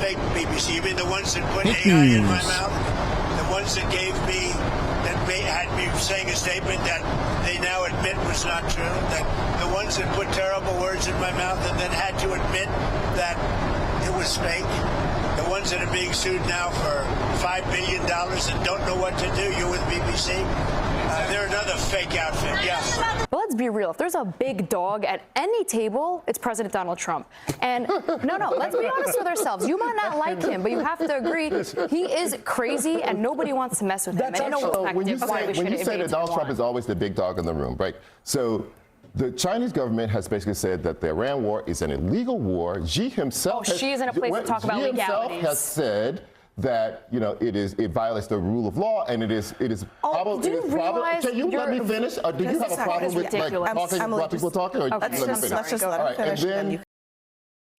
Fake BBC. You mean the ones that put AI in my mouth? The ones that gave me, had me saying a statement that they now admit was not true? That the ones that put terrible words in my mouth and then had to admit that it was fake? The ones that are being sued now for $5 billion and don't know what to do? You with BBC? They're another fake outfit, yeah. But let's be real. If there's a big dog at any table, it's President Donald Trump. And no, let's be honest with ourselves. You might not like him, but you have to agree he is crazy and nobody wants to mess with him. And when you say that Donald Trump is always the big dog in the room, right? So the Chinese government has basically said that the Iran war is an illegal war. Xi himself, she is in a place to talk about legalities. Has said that it violates the rule of law, and it is probably. Can you let me finish? Or do you have a problem with talking about people talking? Or let's just let him finish.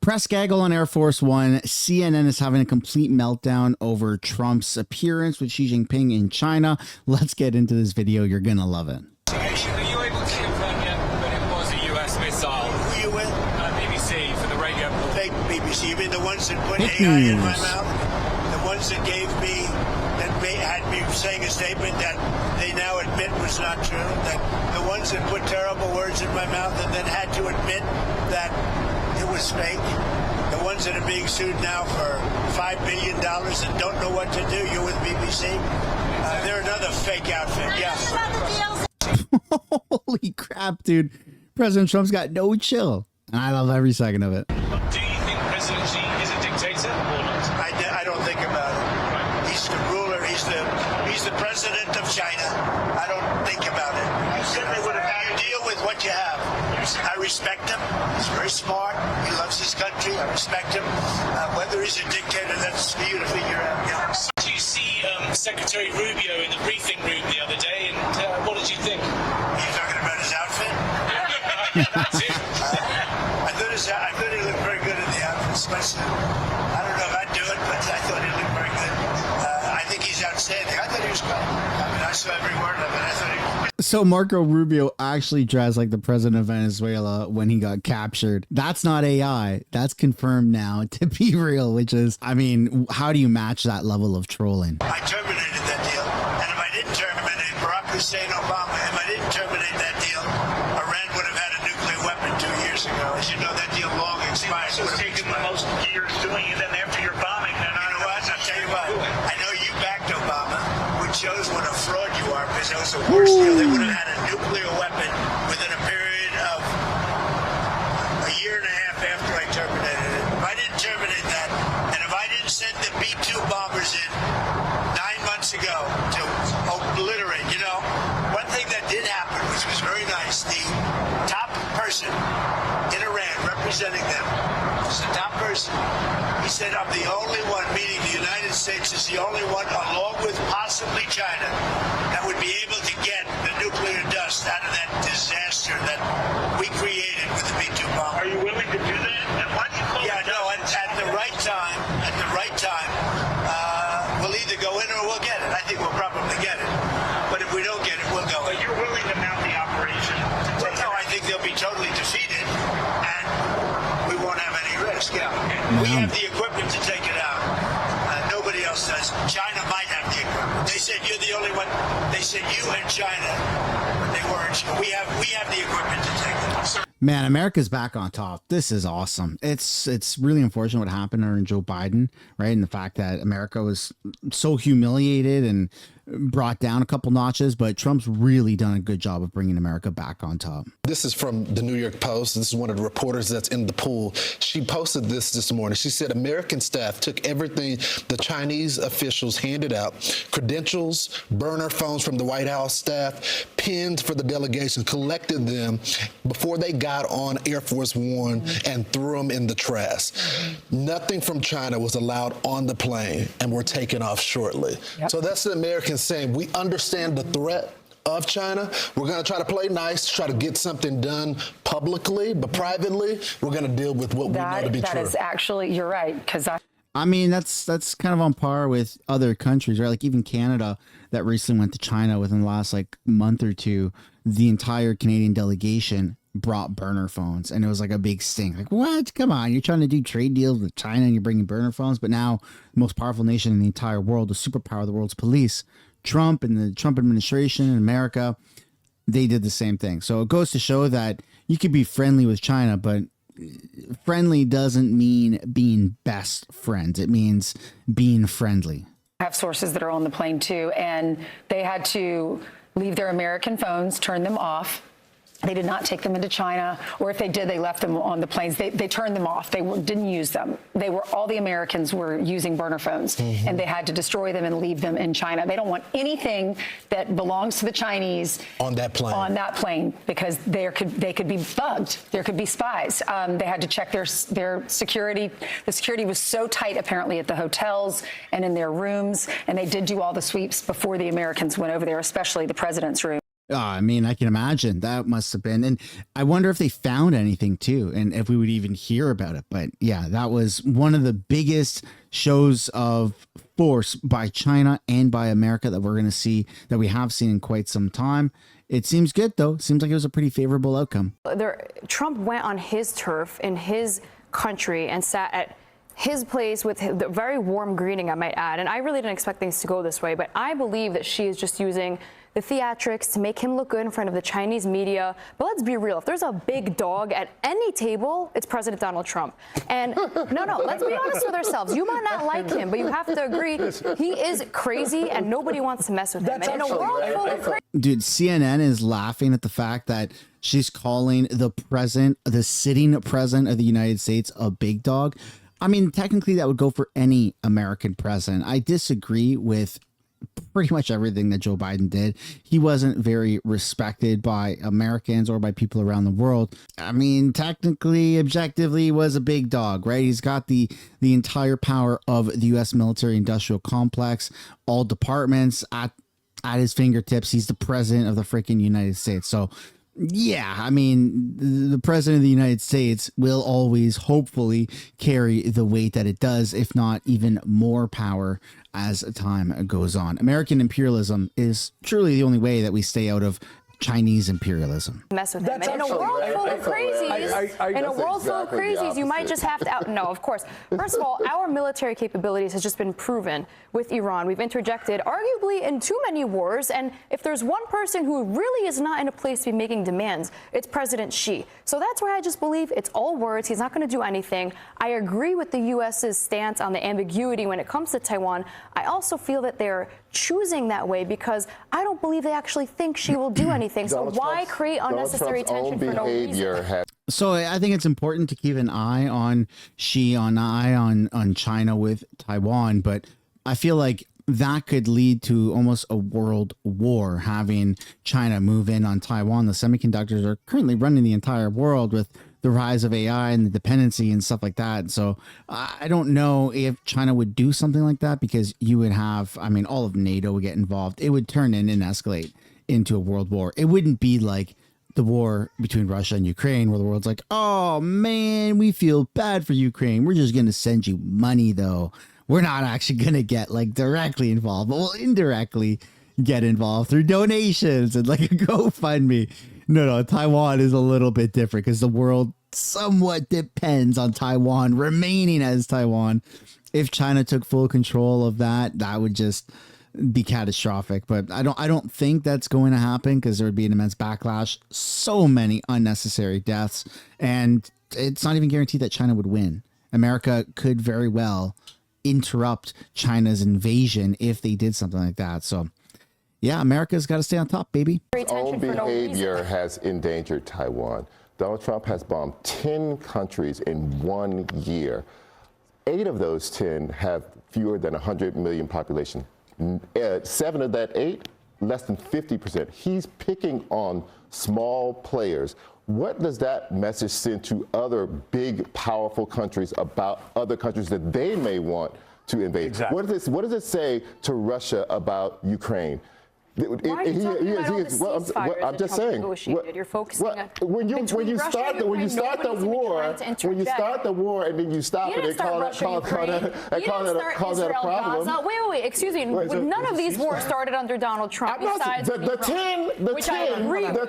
Press gaggle on Air Force One. CNN is having a complete meltdown over Trump's appearance with Xi Jinping in China. Let's get into this video. You're gonna love it. Are you able to confirm yet that it was a U.S. missile? Who you with? BBC for the radio. Fake BBC. You mean the ones that put AI in my mouth? The ones that gave me, had me saying a statement that they now admit was not true? That the ones that put terrible words in my mouth and then had to admit that it was fake? The ones that are being sued now for $5 billion and don't know what to do? You with BBC? They're another fake outfit, yeah. Holy crap, dude. President Trump's got no chill. And I love every second of it. Do you think President Xi is a dictator or not? I don't think about it. He's the ruler. He's the president of China. I don't think about it. You deal with what you have. I respect him. He's very smart. He loves his country. I respect him. Whether he's a dictator, that's for you to figure out. Yeah. Did you see Secretary Rubio in the briefing room the other day, and what did you think? Are you talking about his outfit? That's it. I thought he looked very good in the outfit. I don't know if I'd do it, but I thought he looked very good. I think he's outstanding. I thought he was great. I mean, I saw every word of it. I thought he was... So Marco Rubio actually dressed like the president of Venezuela when he got captured. That's not AI. That's confirmed now to be real, which is, I mean, how do you match that level of trolling? I terminated that deal. And if I didn't terminate Barack Hussein Obama, if I didn't terminate that deal, Iran would have had a nuclear weapon 2 years ago. As you know, that deal long expired. It's taken the most years doing it, and after your bombing, then you know what? I'll tell you what. I know you backed Obama, which shows what a fraud you are, because that was the worst deal. They would have had a nuclear weapon within a period of a year and a half after I terminated it. If I didn't terminate that, and if I didn't send the B-2 bombers in 9 months ago to obliterate, one thing that did happen, which was very nice, the top person in Iran representing them was the top person. He said, I'm the only one, meaning the United States is the only one, along with possibly China, that would be able to get the nuclear dust out of that disaster that we created with the B-2 bomb. Are you willing to do that? And why do you call at the right time, we'll either go in or we'll get it. I think we'll probably get it. But if we don't get it, we'll go in. But you're willing to mount the operation? No, I think they'll be totally defeated, and we won't have any risk. Yeah. We have the equipment to take it out. Nobody else does. China might have the equipment. They said you're the only one. They said you and China, but they weren't. We have the equipment to take it out. Man, America's back on top. This is awesome. It's really unfortunate what happened to Joe Biden, right? And the fact that America was so humiliated and brought down a couple notches, but Trump's really done a good job of bringing America back on top. This is from the New York Post. This is one of the reporters that's in the pool. She posted this morning. She said American staff took everything the Chinese officials handed out, credentials, burner phones from the White House staff, pins for the delegation, collected them before they got on Air Force One and threw them in the trash. Nothing from China was allowed on the plane and were taken off shortly. Yep. So that's the Americans saying, we understand the threat of China. We're going to try to play nice, try to get something done publicly, but privately, we're going to deal with what we know to be true. That is actually, you're right, because I mean, that's kind of on par with other countries, right? Like even Canada that recently went to China within the last month or two, the entire Canadian delegation brought burner phones, and it was like a big sting. Like, what? Come on, you're trying to do trade deals with China and you're bringing burner phones, but now the most powerful nation in the entire world, the superpower of the world's police, Trump and the Trump administration in America, they did the same thing. So it goes to show that you could be friendly with China, but friendly doesn't mean being best friends. It means being friendly. I have sources that are on the plane too, and they had to leave their American phones, turn them off. They did not take them into China, or if they did, they left them on the planes. They turned them off. They didn't use them. All the Americans were using burner phones, and they had to destroy them and leave them in China. They don't want anything that belongs to the Chinese on that plane. Because they could be bugged. There could be spies. They had to check their security. The security was so tight, apparently, at the hotels and in their rooms, and they did do all the sweeps before the Americans went over there, especially the president's room. I mean, I can imagine that must have been. And I wonder if they found anything too, and if we would even hear about it. But yeah, that was one of the biggest shows of force by China and by America that we're going to see, that we have seen in quite some time. It seems good, though. Seems like it was a pretty favorable outcome. Trump went on his turf in his country and sat at his place with the very warm greeting, I might add. And I really didn't expect things to go this way, but I believe that she is just using the theatrics to make him look good in front of the Chinese media. But let's be real. If there's a big dog at any table, it's President Donald Trump. And no, let's be honest with ourselves. You might not like him, but you have to agree he is crazy and nobody wants to mess with him. And in a world full of crazy. Dude, CNN is laughing at the fact that she's calling the sitting president of the United States a big dog. I mean, technically that would go for any American president. I disagree with pretty much everything that Joe Biden did. He wasn't very respected by Americans or by people around the world. I mean, technically, objectively, he was a big dog, right? He's got the entire power of the U.S. military industrial complex, all departments at his fingertips. He's the president of the freaking United States. So yeah, I mean, the president of the United States will always hopefully carry the weight that it does, if not even more power as time goes on. American imperialism is truly the only way that we stay out of Chinese imperialism. Mess with him. And in a world full of crazies, you might just have to no, of course. First of all, our military capabilities has just been proven with Iran. We've interjected arguably in too many wars, and if there's one person who really is not in a place to be making demands, it's President Xi. So that's why I just believe it's all words. He's not going to do anything. I agree with the U.S.'s stance on the ambiguity when it comes to Taiwan. I also feel that they're choosing that way because I don't believe they actually think she will do anything. So why create unnecessary tension for no reason? So I think it's important to keep an eye on Xi, on China with Taiwan, but I feel like that could lead to almost a world war, having China move in on Taiwan. The semiconductors are currently running the entire world with the rise of AI and the dependency and stuff like that. So I don't know if China would do something like that, because you would have, I mean, all of NATO would get involved. It would turn in and escalate into a world war. It wouldn't be like the war between Russia and Ukraine, where the world's like, oh man, we feel bad for Ukraine. We're just going to send you money though. We're not actually going to get like directly involved, but we'll indirectly get involved through donations and like a GoFundMe. No, Taiwan is a little bit different because the world somewhat depends on Taiwan remaining as Taiwan. If China took full control of that, that would just be catastrophic. But I don't think that's going to happen, because there would be an immense backlash, so many unnecessary deaths, and it's not even guaranteed that China would win. America could very well interrupt China's invasion if they did something like that. So yeah, America's got to stay on top, baby. His own behavior has endangered Taiwan. Donald Trump has bombed 10 countries in 1 year. 8 of those 10 have fewer than 100 million population. 7 of that 8, less than 50%. He's picking on small players. What does that message send to other big, powerful countries about other countries that they may want to invade? Exactly. What does it say to Russia about Ukraine? Why are you talking about all the ceasefires I'm that just Trump saying. negotiated? You're focusing on when you start the war and then you stop You it didn't and start call Russia, Ukraine. call that a problem. Gaza. Wait. Excuse me. None of these wars started under Donald Trump. Besides the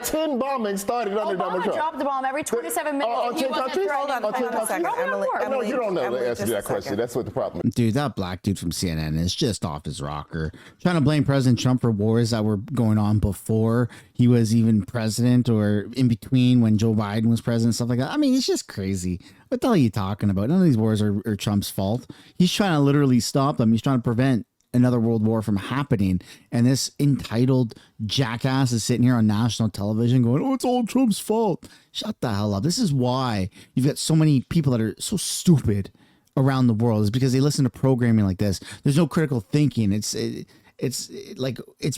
10 bombings started under Donald Trump. Obama dropped the bomb every 27 minutes. On 10 countries? Hold on a second. Emily, You don't know Emily, the answer to that just a question. second. That's what the problem is. Dude, that black dude from CNN is just off his rocker. Trying to blame President Trump for wars that were going on before he was even president or in between when Joe Biden was president, stuff like that. I mean, it's just crazy. What the hell are you talking about? None of these wars are Trump's fault. He's trying to literally stop them. He's trying to prevent another world war from happening. And this entitled jackass is sitting here on national television going, oh, it's all Trump's fault. Shut the hell up. This is why you've got so many people that are so stupid around the world, is because they listen to programming like this. There's no critical thinking. It's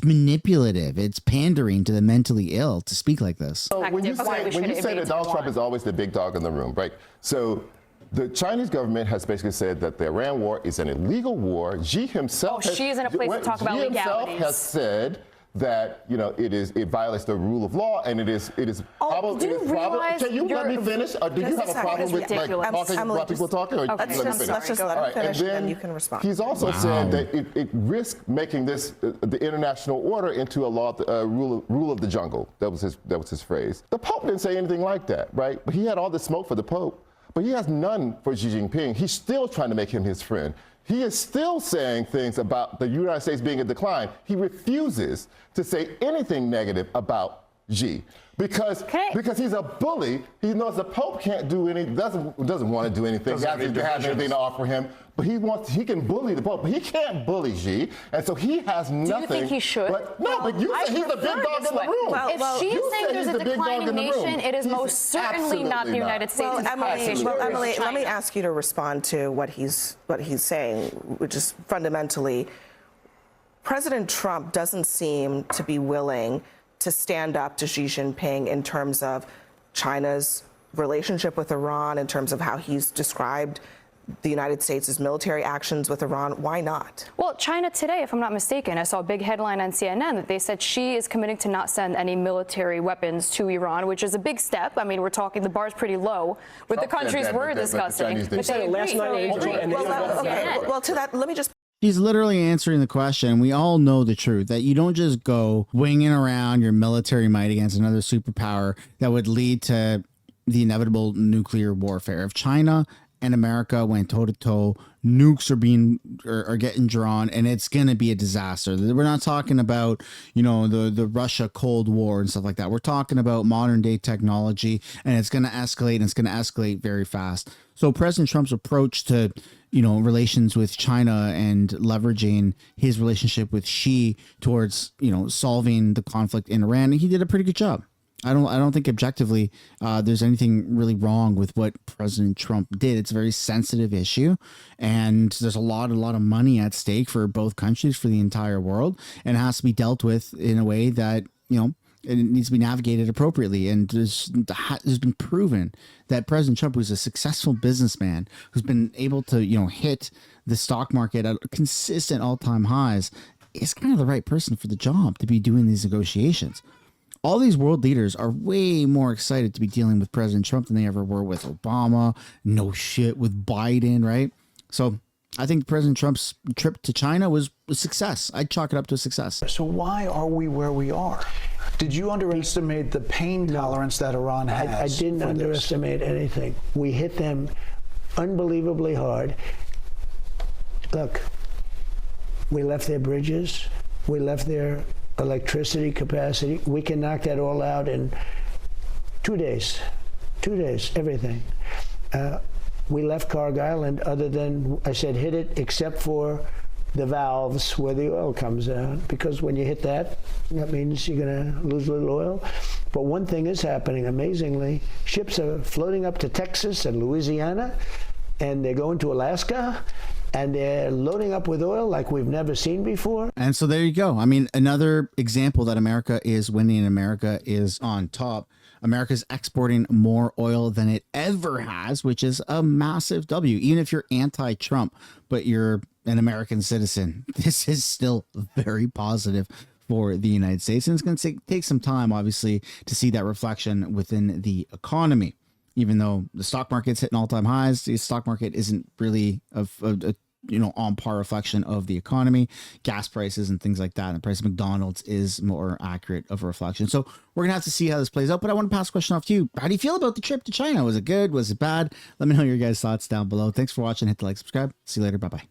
manipulative. It's pandering to the mentally ill to speak like this. So when you say that Donald Trump is always the big dog in the room, right? So the Chinese government has basically said that the Iran war is an illegal war. Xi himself she is in a place to talk about Xi himself legalities. has said that it violates the rule of law, and it is probably. do you realize Can you let me finish, or do you have a problem with talking while people talking? Or Let's just let him finish, and then you can respond. He's also said that it risks making this the international order into a law, rule of the jungle. That was his phrase. The Pope didn't say anything like that, right? But he had all the smoke for the Pope, but he has none for Xi Jinping. He's still trying to make him his friend. He is still saying things about the United States being in decline. He refuses to say anything negative about Xi because he's a bully. He knows the Pope can't do doesn't want to do anything. He doesn't have anything to offer him. But he can bully the Pope, but he can't bully Xi, and so he has nothing. Do you think he should? But you say he's the big dog in the room. If Xi is saying there's a declining nation, it is most certainly not the United States. Emily, let me ask you to respond to what he's saying, which is fundamentally, President Trump doesn't seem to be willing to stand up to Xi Jinping in terms of China's relationship with Iran, in terms of how he's described the United States' military actions with Iran. Why not? Well, China today, if I'm not mistaken, I saw a big headline on CNN that they said Xi is committing to not send any military weapons to Iran, which is a big step. I mean, we're talking the bar's pretty low with the countries we're discussing. They said it last night. Well, to that, let me just. He's literally answering the question. We all know the truth that you don't just go winging around your military might against another superpower that would lead to the inevitable nuclear warfare. If China and America went toe to toe, nukes are getting drawn, and it's going to be a disaster. We're not talking about, the Russia Cold War and stuff like that. We're talking about modern day technology, and it's going to escalate, and it's going to escalate very fast. So President Trump's approach to, relations with China and leveraging his relationship with Xi towards, solving the conflict in Iran, he did a pretty good job. I don't think objectively there's anything really wrong with what President Trump did. It's a very sensitive issue, and there's a lot of money at stake for both countries, for the entire world, and it has to be dealt with in a way that it needs to be navigated appropriately. And there's been proven that President Trump, who's a successful businessman, who's been able to hit the stock market at consistent all-time highs, is kind of the right person for the job to be doing these negotiations. All these world leaders are way more excited to be dealing with President Trump than they ever were with Obama. No shit with Biden, right? So I think President Trump's trip to China was a success. I'd chalk it up to a success. So why are we where we are? Did you underestimate the pain tolerance that Iran has? I didn't underestimate anything. We hit them unbelievably hard. Look, we left their bridges. We left their electricity capacity. We can knock that all out in 2 days. 2 days, everything. We left Cargill, and other than, I said, hit it except for the valves where the oil comes out, because when you hit that means you're going to lose a little oil. But one thing is happening, amazingly. Ships are floating up to Texas and Louisiana, and they're going to Alaska, and they're loading up with oil like we've never seen before. And so there you go. I mean, another example that America is winning and America is on top. America's exporting more oil than it ever has, which is a massive W. Even if you're anti-Trump, but you're an American citizen, this is still very positive for the United States. And it's going to take some time, obviously, to see that reflection within the economy. Even though the stock market's hitting all-time highs, the stock market isn't really a on par reflection of the economy. Gas prices and things like that, and the price of McDonald's is more accurate of a reflection. So we're gonna have to see how this plays out. But I want to pass the question off to you. How do you feel about the trip to China? Was it good? Was it bad? Let me know your guys' thoughts down below. Thanks for watching. Hit the like, subscribe. See you later. Bye bye.